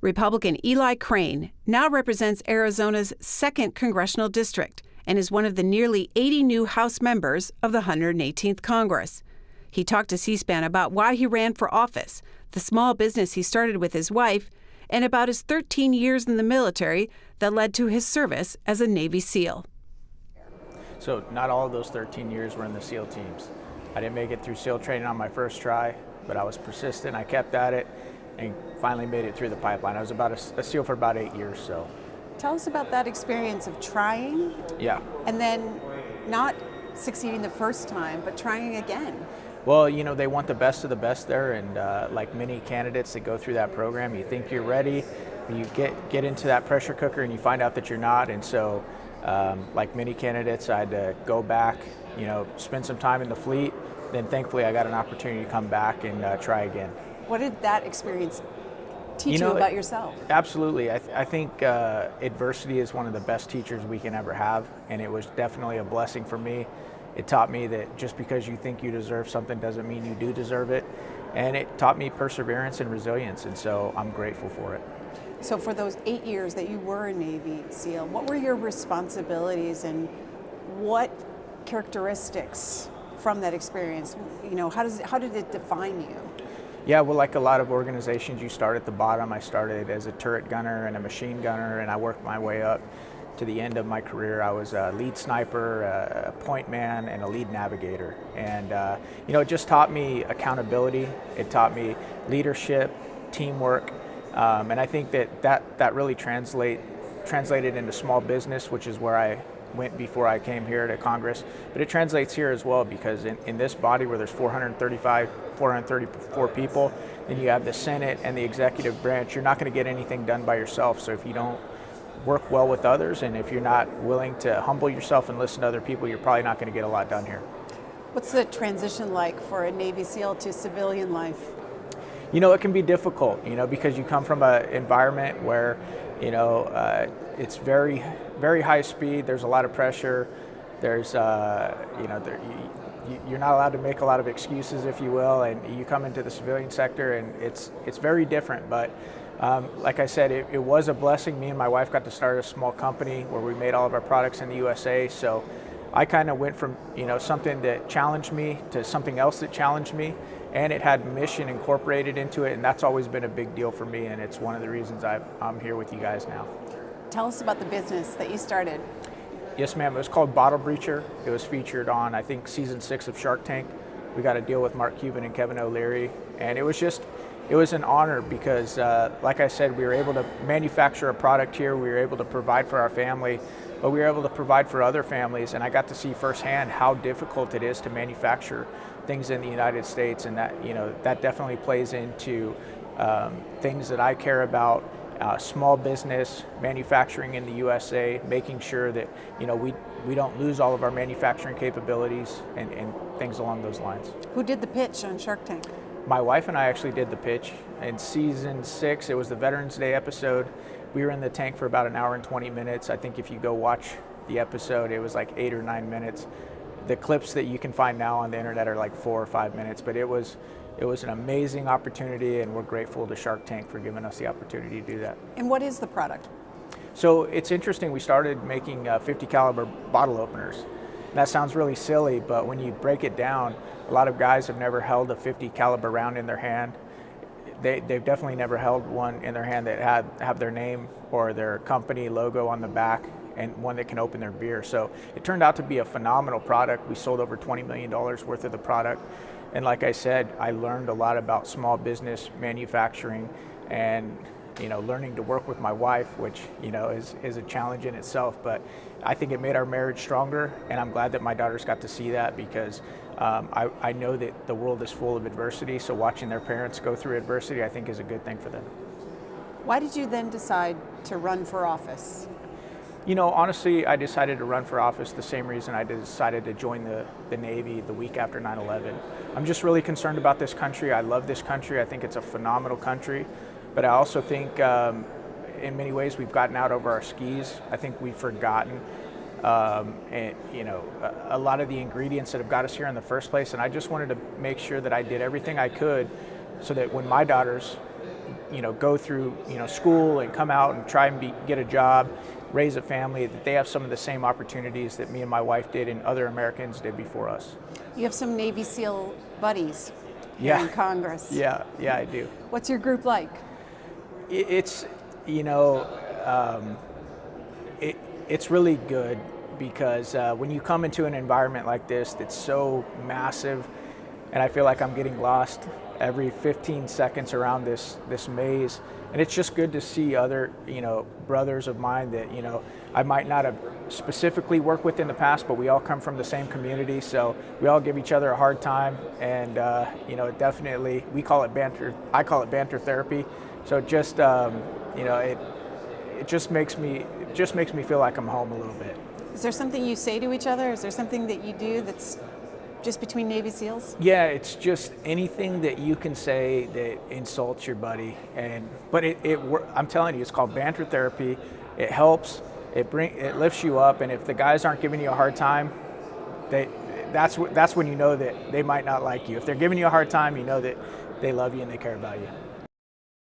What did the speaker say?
Republican Eli Crane now represents Arizona's 2nd Congressional District and is one of the nearly 80 new House members of the 118th Congress. He talked to C-SPAN about why he ran for office, the small business he started with his wife, and about his 13 years in the military that led to his service as a Navy SEAL. So not all of those 13 years were in the SEAL teams. I didn't make it through SEAL training on my first try, but I was persistent, I kept at it, and finally made it through the pipeline. I was about a SEAL for about 8 years. So, tell us about that experience of trying. Yeah. And then not succeeding the first time, but trying again. Well, you know, they want the best of the best there, and like many candidates that go through that program, you think you're ready, you get into that pressure cooker and you find out that you're not, and so like many candidates, I had to go back, you know, spend some time in the fleet, then thankfully I got an opportunity to come back and try again. What did that experience teach you about yourself? Absolutely. I think adversity is one of the best teachers we can ever have, and it was definitely a blessing for me. It taught me that just because you think you deserve something doesn't mean you do deserve it. And it taught me perseverance and resilience, and so I'm grateful for it. So for those 8 years that you were a Navy SEAL, what were your responsibilities and what characteristics from that experience, you know, how did it define you? Yeah, well, like a lot of organizations, you start at the bottom. I started as a turret gunner and a machine gunner, and I worked my way up to the end of my career. I was a lead sniper, a point man, and a lead navigator. And you know, it just taught me accountability. It taught me leadership, teamwork, and I think that really translated into small business, which is where I went before I came here to Congress. But it translates here as well, because in this body where there's 434 people, then you have the Senate and the executive branch, you're not going to get anything done by yourself. So if you don't work well with others, and if you're not willing to humble yourself and listen to other people, you're probably not going to get a lot done here. What's the transition like for a Navy SEAL to civilian life? You know, it can be difficult, you know, because you come from an environment where, you know, it's very, very high speed. There's a lot of pressure. There's, you know, you're not allowed to make a lot of excuses, if you will, and you come into the civilian sector, and it's very different. But like I said, it was a blessing. Me and my wife got to start a small company where we made all of our products in the USA. So I kind of went from, you know, something that challenged me to something else that challenged me, and it had mission incorporated into it, and that's always been a big deal for me, and it's one of the reasons I'm here with you guys now. Tell us about the business that you started. Yes, ma'am. It was called Bottle Breacher. It was featured on, I think, season 6 of Shark Tank. We got a deal with Mark Cuban and Kevin O'Leary, and it was an honor because, like I said, we were able to manufacture a product here. We were able to provide for our family, but we were able to provide for other families, and I got to see firsthand how difficult it is to manufacture things in the United States, and that, you know, that definitely plays into things that I care about. Small business, manufacturing in the USA, making sure that, you know, we don't lose all of our manufacturing capabilities and things along those lines. Who did the pitch on Shark Tank? My wife and I actually did the pitch. In season 6, it was the Veterans Day episode. We were in the tank for about an hour and 20 minutes. I think if you go watch the episode, it was like 8 or 9 minutes. The clips that you can find now on the internet are like 4 or 5 minutes, but it was an amazing opportunity, and we're grateful to Shark Tank for giving us the opportunity to do that. And what is the product? So it's interesting, we started making 50 caliber bottle openers. And that sounds really silly, but when you break it down, a lot of guys have never held a 50 caliber round in their hand. They've definitely never held one in their hand that have their name or their company logo on the back, and one that can open their beer. So it turned out to be a phenomenal product. We sold over $20 million worth of the product. And like I said, I learned a lot about small business manufacturing, and, you know, learning to work with my wife, which, you know, is a challenge in itself. But I think it made our marriage stronger, and I'm glad that my daughters got to see that, because I know that the world is full of adversity. So watching their parents go through adversity, I think, is a good thing for them. Why did you then decide to run for office? You know, honestly, I decided to run for office the same reason I decided to join the Navy the week after 9/11. I'm just really concerned about this country. I love this country. I think it's a phenomenal country. But I also think in many ways we've gotten out over our skis. I think we've forgotten and, you know, a lot of the ingredients that have got us here in the first place. And I just wanted to make sure that I did everything I could so that when my daughters go through school and come out and try and get a job, raise a family, that they have some of the same opportunities that me and my wife did and other Americans did before us. You have some Navy SEAL buddies here Yeah. in Congress. Yeah, I do. What's your group like? It's it's really good because when you come into an environment like this that's so massive, and I feel like I'm getting lost every 15 seconds around this maze, and it's just good to see other brothers of mine that I might not have specifically worked with in the past, but we all come from the same community, so we all give each other a hard time, and it definitely, we call it banter. I call it banter therapy. So it just it just makes me feel like I'm home a little bit. Is there something you say to each other? Is there something that you do that's just between Navy SEALs? Yeah, it's just anything that you can say that insults your buddy, but I'm telling you, it's called banter therapy. It helps. It lifts you up, and if the guys aren't giving you a hard time, that's when you know that they might not like you. If they're giving you a hard time, you know that they love you and they care about you.